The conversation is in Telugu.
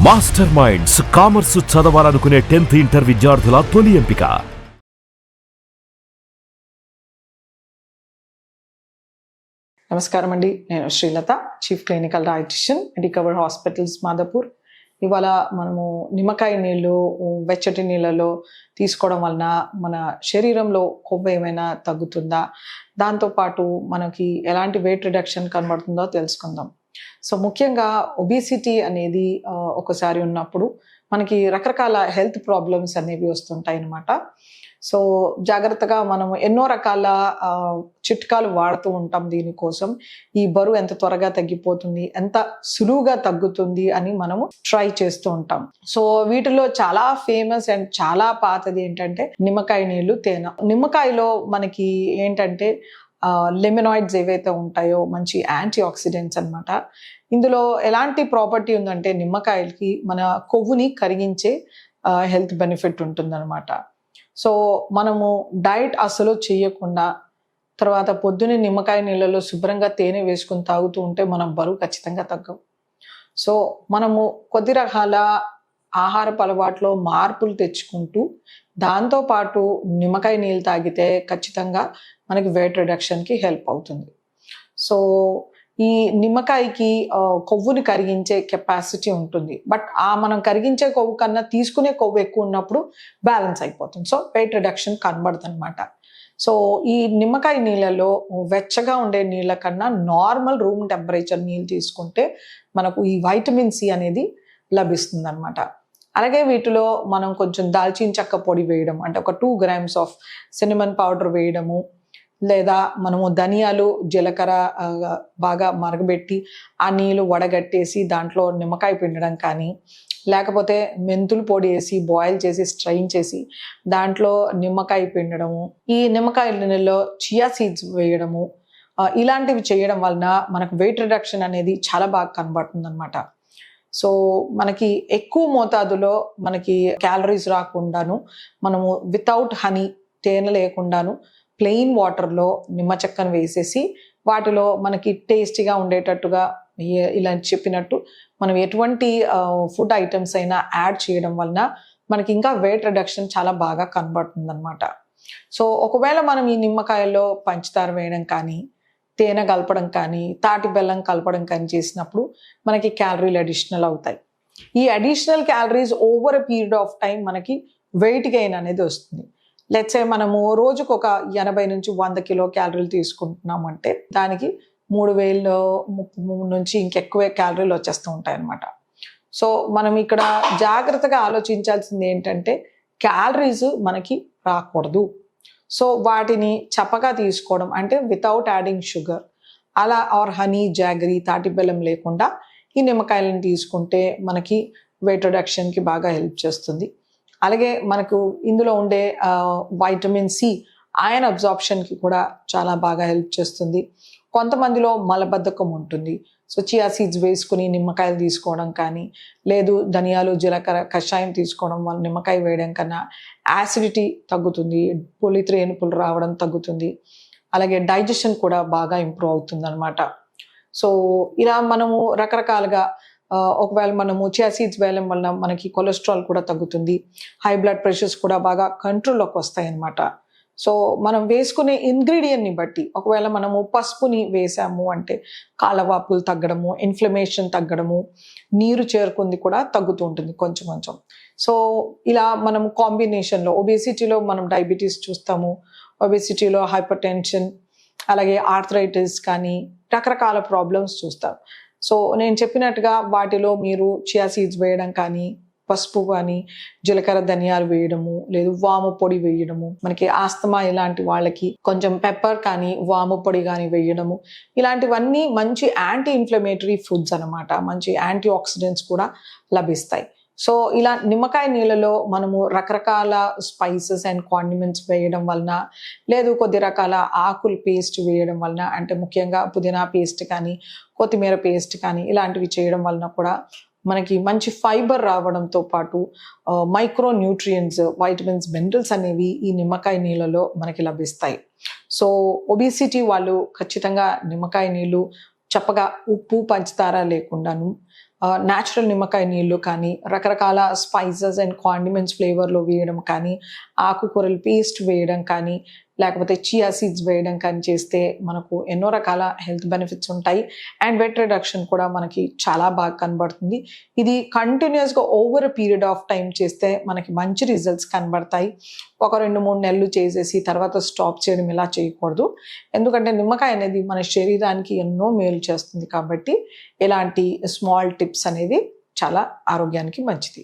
మాస్టర్ మైండ్స్ కామర్స్ చదవాలనుకునే 10th ఇంటర్ విద్యార్థుల తొలి ఎంపిక. నమస్కారం అండి, నేను Srilatha, chief clinical dietitian, Medicover hospitals Madhapur. ఇవాళ మనము నిమ్మకాయ నీళ్ళు వెచ్చటి నీళ్ళలో తీసుకోవడం వలన మన శరీరంలో కొవ్వు ఏమైనా తగ్గుతుందా, దాంతోపాటు మనకి ఎలాంటి వెయిట్ రిడక్షన్ కనబడుతుందో తెలుసుకుందాం. సో ముఖ్యంగా ఒబేసిటీ అనేది ఒకసారి ఉన్నప్పుడు మనకి రకరకాల హెల్త్ ప్రాబ్లమ్స్ అనేవి వస్తుంటాయి అన్నమాట. సో జాగ్రత్తగా మనం ఎన్నో రకాల చిట్కాలు వాడుతూ ఉంటాం దీనికోసం. ఈ బరువు ఎంత త్వరగా తగ్గిపోతుంది, ఎంత సులువుగా తగ్గుతుంది అని మనము ట్రై చేస్తూ ఉంటాం. సో వీటిలో చాలా ఫేమస్ అండ్ చాలా పాతది ఏంటంటే నిమ్మకాయ నీళ్ళు, తేనె. నిమ్మకాయలో మనకి ఏంటంటే లెమినాయిడ్స్ ఏవైతే ఉంటాయో మంచి యాంటీ ఆక్సిడెంట్స్ అనమాట. ఇందులో ఎలాంటి ప్రాపర్టీ ఉందంటే నిమ్మకాయలకి మన కొవ్వుని కరిగించే హెల్త్ బెనిఫిట్ ఉంటుందన్నమాట. సో మనము డైట్ అసలు చేయకుండా తర్వాత పొద్దున్నే నిమ్మకాయ నీళ్ళలో శుభ్రంగా తేనె వేసుకుని తాగుతూ ఉంటే మనం బరువు ఖచ్చితంగా తగ్గం. సో మనము కొద్ది రకాల ఆహారపు అలవాట్లో మార్పులు తెచ్చుకుంటూ దాంతోపాటు నిమ్మకాయ నీళ్ళు తాగితే ఖచ్చితంగా మనకి వెయిట్ రిడక్షన్కి హెల్ప్ అవుతుంది. సో ఈ నిమ్మకాయకి కొవ్వుని కరిగించే కెపాసిటీ ఉంటుంది, బట్ మనం కరిగించే కొవ్వు కన్నా తీసుకునే కొవ్వు ఎక్కువ ఉన్నప్పుడు బ్యాలెన్స్ అయిపోతుంది. సో వెయిట్ రిడక్షన్ కనబడుతుంది అనమాట. సో ఈ నిమ్మకాయ నీళ్ళలో వెచ్చగా ఉండే నీళ్ళ కన్నా నార్మల్ రూమ్ టెంపరేచర్ నీళ్ళు తీసుకుంటే మనకు ఈ వైటమిన్ సి అనేది లభిస్తుంది అనమాట. అలాగే వీటిలో మనం కొంచెం దాల్చిన చెక్క పొడి వేయడం, అంటే ఒక 2 grams ఆఫ్ సినిమన్ పౌడర్ వేయడము, లేదా మనము ధనియాలు జీలకర్ర బాగా మరగబెట్టి ఆ నీళ్ళు వడగట్టేసి దాంట్లో నిమ్మకాయ పిండడం కానీ, లేకపోతే మెంతులు పొడి వేసి బాయిల్ చేసి స్ట్రైన్ చేసి దాంట్లో నిమ్మకాయ పిండడము, ఈ నిమ్మకాయ నీళ్ళలో చియా సీడ్స్ వేయడము, ఇలాంటివి చేయడం వలన మనకు వెయిట్ రిడక్షన్ అనేది చాలా బాగా కనబడుతుంది అనమాట. సో మనకి ఎక్కువ మోతాదులో మనకి క్యాలరీస్ రాకుండాను మనము వితౌట్ హనీ, తేనె లేకుండాను ప్లెయిన్ వాటర్లో నిమ్మ చెక్కను వేసేసి వాటిలో మనకి టేస్టీగా ఉండేటట్టుగా ఇలా చెప్పినట్టు మనం ఎటువంటి ఫుడ్ ఐటమ్స్ అయినా యాడ్ చేయడం వలన మనకి ఇంకా వెయిట్ రిడక్షన్ చాలా బాగా కనబడుతుంది అనమాట. సో ఒకవేళ మనం ఈ నిమ్మకాయల్లో పంచదార వేయడం కానీ, తేనె కలపడం కానీ, తాటి బెల్లం కలపడం కానీ చేసినప్పుడు మనకి క్యాలరీలు అడిషనల్ అవుతాయి. ఈ additional calories over a period of time మనకి వెయిట్ గెయిన్ అనేది వస్తుంది. లెట్స్ సే మనము రోజుకు ఒక 80 నుంచి 100 కిలో క్యాలరీలు తీసుకుంటున్నాం అంటే దానికి 3000 నుంచి ఇంకెక్కువే క్యాలరీలు వచ్చేస్తూ ఉంటాయి అన్నమాట. సో మనం ఇక్కడ జాగ్రత్తగా ఆలోచించాల్సింది ఏంటంటే క్యాలరీస్ మనకి రాకూడదు. సో వాటిని చప్పగా తీసుకోవడం, అంటే వితౌట్ యాడింగ్ షుగర్ అలా ఆర్ హనీ, జాగరీ, తాటి బెల్లం లేకుండా ఈ నిమ్మకాయలను తీసుకుంటే మనకి వెయిట్ రిడక్షన్కి బాగా హెల్ప్ చేస్తుంది. అలాగే మనకు ఇందులో ఉండే వైటమిన్ సి ఐరన్ అబ్జార్ప్షన్కి కూడా చాలా బాగా హెల్ప్ చేస్తుంది. కొంతమందిలో మలబద్ధకం ఉంటుంది. సో చియా సీడ్స్ వేసుకుని నిమ్మకాయలు తీసుకోవడం కానీ, లేదు ధనియాలు జీలకర్ర కషాయం తీసుకోవడం వల్ల నిమ్మకాయ వేయడం కన్నా యాసిడిటీ తగ్గుతుంది, పులిత్రేనుపులు రావడం తగ్గుతుంది. అలాగే డైజెషన్ కూడా బాగా ఇంప్రూవ్ అవుతుంది అనమాట. సో ఇలా మనము రకరకాలుగా ఒకవేళ మనము చియా సీడ్స్ వేయడం వల్ల మనకి కొలెస్ట్రాల్ కూడా తగ్గుతుంది, హై బ్లడ్ ప్రెషర్స్ కూడా బాగా కంట్రోల్లోకి వస్తాయి అన్నమాట. సో మనం వేసుకునే ఇంగ్రీడియంట్ని బట్టి ఒకవేళ మనము పసుపుని వేసాము అంటే కాళ్ళవాపులు తగ్గడము, ఇన్ఫ్లమేషన్ తగ్గడము, నీరు చేరుకుంది కూడా తగ్గుతూ ఉంటుంది కొంచెం కొంచెం. సో ఇలా మనం కాంబినేషన్లో ఒబేసిటీలో మనం డయాబెటీస్ చూస్తాము, ఒబేసిటీలో హైపర్ టెన్షన్, అలాగే ఆర్థరైటిస్ కానీ రకరకాల ప్రాబ్లమ్స్ చూస్తాం. సో నేను చెప్పినట్టుగా వాటిలో మీరు చియా సీడ్స్ వేయడం కానీ, పసుపు కానీ, జీలకర్ర ధనియాలు వేయడము, లేదు వాము పొడి వేయడము, మనకి ఆస్తమా ఇలాంటి వాళ్ళకి కొంచెం పెప్పర్ కానీ వాము పొడి కానీ వేయడము, ఇలాంటివన్నీ మంచి యాంటీ ఇన్ఫ్లమేటరీ ఫుడ్స్ అనమాట. మంచి యాంటీ ఆక్సిడెంట్స్ కూడా లభిస్తాయి. సో ఇలా నిమ్మకాయ నీళ్ళలో మనము రకరకాల స్పైసెస్ అండ్ కాండిమెంట్స్ వేయడం వలన, లేదు కొద్ది రకాల ఆకుల పేస్ట్ వేయడం వలన, అంటే ముఖ్యంగా పుదీనా పేస్ట్ కానీ, కొత్తిమీర పేస్ట్ కానీ ఇలాంటివి చేయడం వలన కూడా మనకి మంచి ఫైబర్ రావడంతో పాటు మైక్రో న్యూట్రియంట్స్, వైటమిన్స్, మినరల్స్ అనేవి ఈ నిమ్మకాయ నీళ్ళలో మనకి లభిస్తాయి. సో ఒబేసిటీ వాళ్ళు ఖచ్చితంగా నిమ్మకాయ నీళ్ళు చప్పగా ఉప్పు పంచదార లేకుండాను న్యాచురల్ నిమ్మకాయ నీళ్ళు కానీ, రకరకాల స్పైసెస్ అండ్ కాండిమెంట్స్ ఫ్లేవర్లో వేయడం కానీ, ఆకుకూరల పేస్ట్ వేయడం కానీ, లేకపోతే చియా సీడ్స్ వేయడం కానీ చేస్తే మనకు ఎన్నో రకాల హెల్త్ బెనిఫిట్స్ ఉంటాయి. అండ్ వెట్ రిడక్షన్ కూడా మనకి చాలా బాగా కనబడుతుంది. ఇది కంటిన్యూస్గా over a period of time చేస్తే మనకి మంచి రిజల్ట్స్ కనబడతాయి. ఒక 2-3 నెలలు చేసేసి తర్వాత స్టాప్ చేయడం ఇలా చేయకూడదు. ఎందుకంటే నిమ్మకాయ అనేది మన శరీరానికి ఎన్నో మేలు చేస్తుంది కాబట్టి ఇలాంటి స్మాల్ టిప్స్ అనేది చాలా ఆరోగ్యానికి మంచిది.